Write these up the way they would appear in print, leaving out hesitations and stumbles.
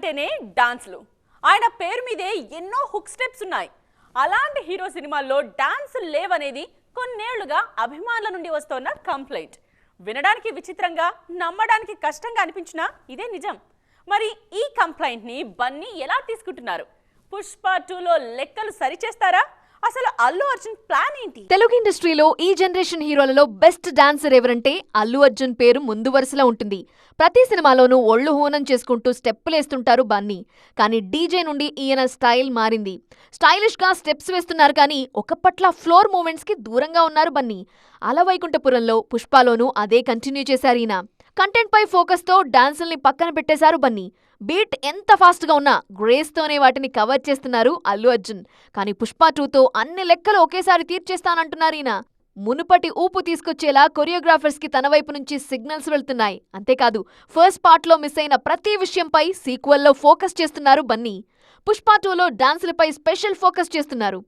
అంటేనే డాన్స్లు. ఆయన పేరు మీదే ఎన్నో హుక్ స్టెప్స్ ఉన్నాయి. అలాంటి హీరో సినిమాల్లో డాన్సులు లేవనేది కొన్నేళ్లుగా అభిమానుల నుండి వస్తోన్న కంప్లైంట్. వినడానికి విచిత్రంగా, నమ్మడానికి కష్టంగా అనిపించినా ఇదే నిజం. మరి ఈ కంప్లైంట్ ని బన్నీ ఎలా తీసుకుంటున్నారు? పుష్ప 2లో లెక్కలు సరిచేస్తారా? అసలు అల్లు అర్జున్ ప్లాన్ ఏంటి? తెలుగు ఇండస్ట్రీలో ఈ జనరేషన్ హీరోలలో బెస్ట్ డాన్సర్ ఎవరంటే అల్లు అర్జున్ పేరు ముందు వరుసలో ఉంటుంది. ప్రతి సినిమాలోనూ ఒళ్ళు హూనం చేసుకుంటూ స్టెప్పులేస్తుంటారు బన్నీ. కానీ డీజే నుండి ఈయన స్టైల్ మారింది. స్టైలిష్ గా స్టెప్స్ వేస్తున్నారు కానీ ఒకప్పట్ల ఫ్లోర్ మూమెంట్స్ కి దూరంగా ఉన్నారు బన్నీ. అలవైకుంఠపురంలో, పుష్పలోనూ అదే కంటిన్యూ చేశారు ఈయన. కంటెంట్ పై ఫోకస్ తో డాన్సుల్ని పక్కన పెట్టేశారు బన్నీ. బీట్ ఎంత ఫాస్ట్ గా ఉన్నా గ్రేస్తోనే వాటిని కవర్ చేస్తున్నారు అల్లు అర్జున్. కానీ పుష్ప 2తో అన్ని లెక్కలు ఒకేసారి తీర్చేస్తానంటున్నారు ఈయన. మునుపటి ఊపు తీసుకొచ్చేలా కొరియోగ్రాఫర్స్ కి తన వైపు నుంచి సిగ్నల్స్ వెళ్తున్నాయి. అంతేకాదు, ఫస్ట్ పార్ట్ లో మిస్ అయిన ప్రతి విషయంపై సీక్వెల్లో ఫోకస్ చేస్తున్నారు బన్నీ. పుష్ప 2లో డాన్సులపై స్పెషల్ ఫోకస్ చేస్తున్నారు.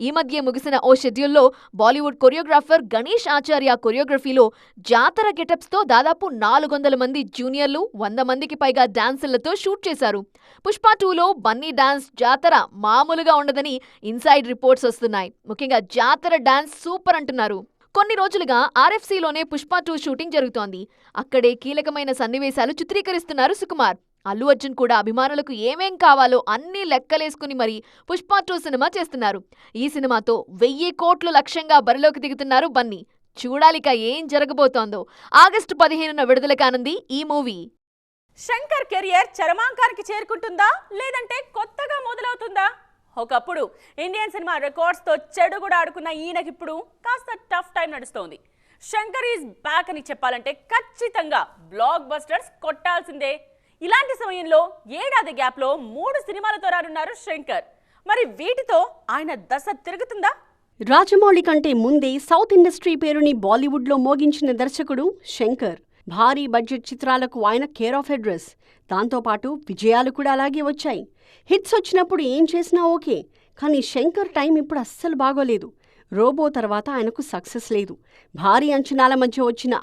ఈ మధ్య ముగిసిన ఓ షెడ్యూల్లో బాలీవుడ్ కొరియోగ్రాఫర్ గణేష్ ఆచార్య కొరియోగ్రఫీలో జాతర గెటప్స్ తో దాదాపు 400 మంది జూనియర్లు, 100 మందికి పైగా డాన్సర్లతో షూట్ చేశారు. పుష్ప 2లో బన్నీ డాన్స్ జాతర మామూలుగా ఉండదని ఇన్సైడ్ రిపోర్ట్స్ వస్తున్నాయి. ముఖ్యంగా జాతర డాన్స్ సూపర్ అంటున్నారు. కొన్ని రోజులుగా RFCలోనే పుష్ప 2 షూటింగ్ జరుగుతోంది. అక్కడే కీలకమైన సన్నివేశాలు చిత్రీకరిస్తున్నారు సుకుమార్. అల్లు అర్జున్ కూడా అభిమానులకు ఏమేం కావాలో అన్నీ లెక్కలేసుకుని మరీ పుష్ప 2 సినిమా చేస్తున్నారు. ఈ సినిమాతో 1000 కోట్లు లక్ష్యంగా బరిలోకి దిగుతున్నారు బన్నీ. చూడాలిక ఏం జరగబోతోందో. ఆగస్టు 15న విడుదల కానుంది ఈ మూవీ. శంకర్ కెరియర్ చరమాంకానికి చేరుకుంటుందా, లేదంటే కొత్తగా మొదలవుతుందా? ఒకప్పుడు ఇండియన్ సినిమా రికార్డ్స్ తో చెడు కూడా ఆడుకున్న ఈయనకిప్పుడు కాస్త టఫ్ టైం నడుస్తోంది. శంకర్ ఈజ్ బ్యాక్ అని చెప్పాలంటే ఖచ్చితంగా బ్లాక్ బస్టర్స్ కొట్టాల్సిందే. ఇలాంటి సమయంలో ఏడాది గ్యాప్ లో 3 సినిమాలతో రానున్నారు శంకర్. మరి వీటితో ఆయన దశ తిరుగుతుందా? రాజమౌళి కంటే ముందే సౌత్ ఇండస్ట్రీ పేరుని బాలీవుడ్లో మోగించిన దర్శకుడు శంకర్. భారీ బడ్జెట్ చిత్రాలకు ఆయన కేర్ ఆఫ్ అడ్రస్. దాంతోపాటు విజయాలు కూడా అలాగే వచ్చాయి. హిట్స్ వచ్చినప్పుడు ఏం చేసినా ఓకే. కానీ శంకర్ టైం ఇప్పుడు అస్సలు బాగోలేదు. రోబో తర్వాత ఆయనకు సక్సెస్ లేదు. భారీ అంచనాల మధ్య వచ్చిన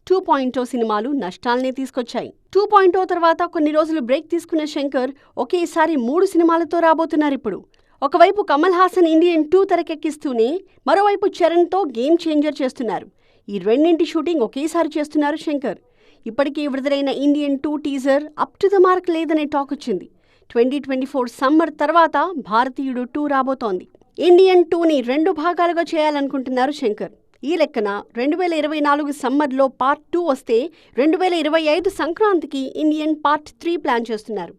2.0 సినిమాలు నష్టాల్నే తీసుకొచ్చాయి. 2.0 తర్వాత కొన్ని రోజులు బ్రేక్ తీసుకున్న శంకర్ ఒకేసారి 3 సినిమాలతో రాబోతున్నారిప్పుడు. ఒకవైపు కమల్ హాసన్ ఇండియన్ 2 తెరకెక్కిస్తూనే మరోవైపు చరణ్తో గేమ్ చేంజర్ చేస్తున్నారు. ఈ రెండింటి షూటింగ్ ఒకేసారి చేస్తున్నారు శంకర్. ఇప్పటికే విడుదలైన Indian 2 teaser up to the mark లేదనే టాక్ వచ్చింది. 2024 సమ్మర్ తర్వాత భారతీయుడు 2 రాబోతోంది. ఇండియన్ 2ని 2 భాగాలుగా చేయాలనుకుంటున్నారు శంకర్. ఈ లెక్కన 2024 సమ్మర్లో పార్ట్ 2 వస్తే 2025 సంక్రాంతికి ఇండియన్ పార్ట్ 3 ప్లాన్ చేస్తున్నారు.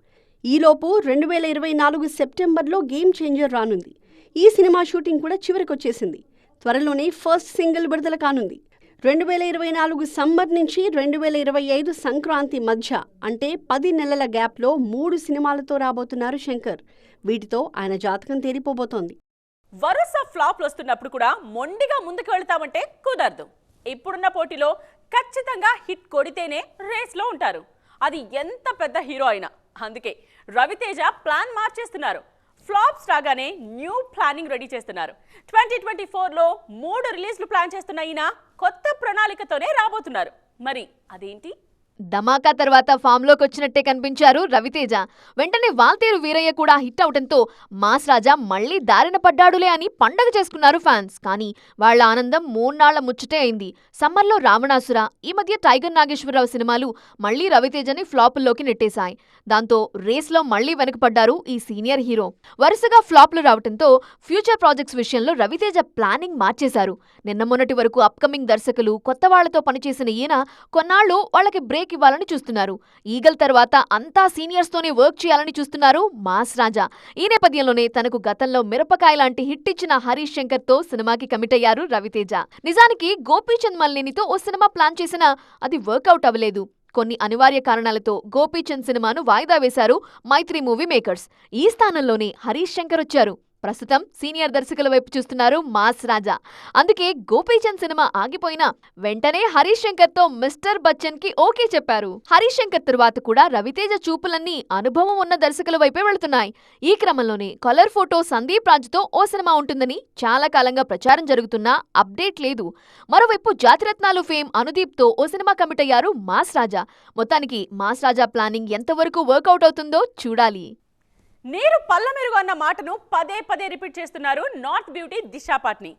ఈలోపు 2024 సెప్టెంబర్లో గేమ్ చేంజర్ రానుంది. ఈ సినిమా షూటింగ్ కూడా చివరికొచ్చేసింది. త్వరలోనే ఫస్ట్ సింగిల్ విడుదల కానుంది. 2024 సమ్మర్ నుంచి 2025 సంక్రాంతి మధ్య అంటే 10 నెలల గ్యాప్లో 3 సినిమాలతో రాబోతున్నారు శంకర్. వీటితో ఆయన జాతకం తేలిపోబోతోంది. వరుస ఫ్లాప్లు వస్తున్నప్పుడు కూడా మొండిగా ముందుకు వెళ్తామంటే కుదరదు. ఇప్పుడున్న పోటీలో ఖచ్చితంగా హిట్ కొడితేనే రేస్లో ఉంటారు. అది ఎంత పెద్ద హీరో అయినా. అందుకే రవితేజ ప్లాన్ మార్చేస్తున్నారు. ఫ్లాప్స్ రాగానే న్యూ ప్లానింగ్ రెడీ చేస్తున్నారు. 2024లో 3 రిలీజ్లు ప్లాన్ చేస్తున్న ఈయన కొత్త ప్రణాళికతోనే రాబోతున్నారు. మరి అదేంటి? ధమాకా తర్వాత ఫామ్ లోకి వచ్చినట్టే కనిపించారు రవితేజ. వెంటనే వాల్తేరు వీరయ్య కూడా హిట్ అవడంతో మాస్ రాజా మళ్లీ దారిన పడ్డాడులే అని పండగ చేసుకున్నారు ఫ్యాన్స్. కానీ వాళ్ల ఆనందం 3 నాళ్ల ముచ్చటే అయింది. సమ్మర్లో రావణాసుర, ఈ మధ్య టైగర్ నాగేశ్వరరావు సినిమాలు మళ్లీ రవితేజని ఫ్లాపుల్లోకి నెట్టేశాయి. దాంతో రేస్లో మళ్లీ వెనకపడ్డారు ఈ సీనియర్ హీరో. వరుసగా ఫ్లాప్లు రావడంతో ఫ్యూచర్ ప్రాజెక్ట్స్ విషయంలో రవితేజ ప్లానింగ్ మార్చేశారు. నిన్న మొన్నటి వరకు అప్కమింగ్ దర్శకులు, కొత్త వాళ్లతో పనిచేసిన ఈయన కొన్నాళ్లు వాళ్లకి బ్రేక్ ఇవ్వాలని చూస్తున్నారు. ఈగల్ తర్వాత అంతా సీనియర్స్ తోనే వర్క్ చేయాలని చూస్తున్నారు మాస్ రాజా. ఈ నేపథ్యంలోనే తనకు గతంలో మిరపకాయ లాంటి హిట్ ఇచ్చిన హరీష్ శంకర్ తో సినిమాకి కమిట్ అయ్యారు రవితేజ. నిజానికి గోపీచంద్ మల్లేనితో ఓ సినిమా ప్లాన్ చేసినా అది వర్కౌట్ అవ్వలేదు. కొన్ని అనివార్య కారణాలతో గోపీచంద్ సినిమాను వాయిదా వేశారు మైత్రి మూవీ మేకర్స్. ఈ స్థానంలోనే హరీష్ శంకర్ వచ్చారు. ప్రస్తుతం సీనియర్ దర్శకుల వైపు చూస్తున్నారు మాస్ రాజా. అందుకే గోపీచంద్ సినిమా ఆగిపోయినా వెంటనే హరీష్ శంకర్ తో మిస్టర్ బచ్చన్ కి ఓకే చెప్పారు. హరీష్ శంకర్ తరువాత కూడా రవితేజ చూపులన్నీ అనుభవం ఉన్న దర్శకుల వైపే వెళుతున్నాయి. ఈ క్రమంలోనే కలర్ ఫోటో సందీప్ రాజుతో ఓ సినిమా ఉంటుందని చాలా కాలంగా ప్రచారం జరుగుతున్నా అప్డేట్ లేదు. మరోవైపు జాతిరత్నాలు ఫేమ్ అనుదీప్ తో ఓ సినిమా కమిట్ అయ్యారు మాస్ రాజా. మొత్తానికి మాస్ రాజా ప్లానింగ్ ఎంతవరకు వర్కౌట్ అవుతుందో చూడాలి. నీరు పళ్ళ మెరుగు అన్న మాటను పదే పదే రిపీట్ చేస్తున్నారు నార్త్ బ్యూటీ దిశా పాట్నీ.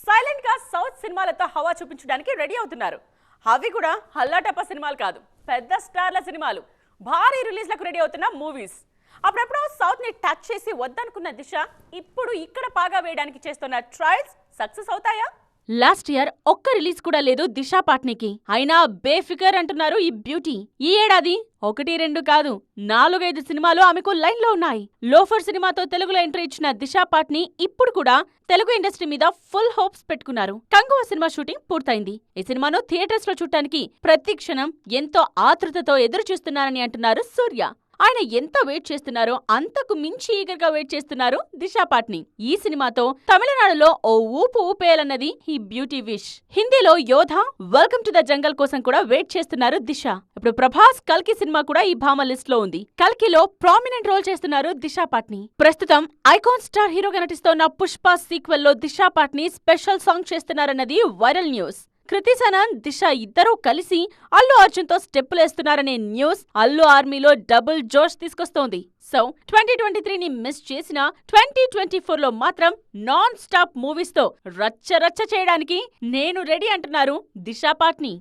సైలెంట్ గా సౌత్ సినిమాలతో హవా చూపించడానికి రెడీ అవుతున్నారు. అవి కూడా హల్లాటప్ప సినిమాలు కాదు, పెద్ద స్టార్ల సినిమాలు, భారీ రిలీజ్లకు రెడీ అవుతున్న మూవీస్. అప్పుడప్పుడు సౌత్ ని టచ్ చేసి వద్దనుకున్న దిశ ఇప్పుడు ఇక్కడ పాగా వేయడానికి చేస్తున్న ట్రయల్స్ సక్సెస్ అవుతాయా? లాస్ట్ ఇయర్ ఒక్క రిలీజ్ కూడా లేదు దిశా పాట్నీకి. అయినా బేఫికర్ అంటున్నారు ఈ బ్యూటీ. ఈ ఏడాది 1-2 కాదు 4-5 సినిమాలు ఆమెకు లైన్ లో ఉన్నాయి. లోఫర్ సినిమాతో తెలుగులో ఎంట్రీ ఇచ్చిన దిశా పాట్నీ ఇప్పుడు కూడా తెలుగు ఇండస్ట్రీ మీద ఫుల్ హోప్స్ పెట్టుకున్నారు. కంగువ సినిమా షూటింగ్ పూర్తయింది. ఈ సినిమాను థియేటర్స్ లో చూడటానికి ప్రతి క్షణం ఎంతో ఆతృతతో ఎదురు చూస్తున్నారని అంటున్నారు సూర్య. ఆయన ఎంత వెయిట్ చేస్తున్నారో అంతకు మించి ఈగర్గా వెయిట్ చేస్తున్నారు దిశా పాట్నీ. ఈ సినిమాతో తమిళనాడులో ఓ ఊపు ఊపేయాలన్నది ఈ బ్యూటీ విష్. హిందీలో యోధ, వెల్కమ్ టు ద జంగల్ కోసం కూడా వెయిట్ చేస్తున్నారు దిశ. ఇప్పుడు ప్రభాస్ కల్కి సినిమా కూడా ఈ భామ లిస్ట్ లో ఉంది. కల్కిలో ప్రామినెంట్ రోల్ చేస్తున్నారు దిశా పాట్నీ. ప్రస్తుతం ఐకాన్ స్టార్ హీరోగా నటిస్తోన్న పుష్ప సీక్వెల్ లో దిశా పాట్నీ స్పెషల్ సాంగ్ చేస్తున్నారన్నది వైరల్ న్యూస్. కృతి సనన్, దిశ ఇద్దరూ కలిసి అల్లు అర్జున్ తో స్టెప్పులేస్తున్నారనే న్యూస్ అల్లు ఆర్మీలో డబుల్ జోష్ తీసుకొస్తోంది. సో 2023ని మిస్ చేసిన 2024లో మాత్రం నాన్ స్టాప్ మూవీస్ తో రచ్చ రచ్చ చేయడానికి నేను రెడీ అంటున్నారు దిశా పాట్నీ.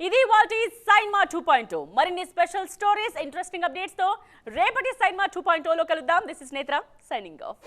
ఇది వాటి సైన్మా 2.0. మరిన్ని స్పెషల్ స్టోరీస్, ఇంట్రెస్టింగ్ అప్డేట్స్ తో రేపటి సైన్మా 2.0లో కలుద్దాం. దిస్ ఇస్ నేత్ర సైనింగ్ ఆఫ్.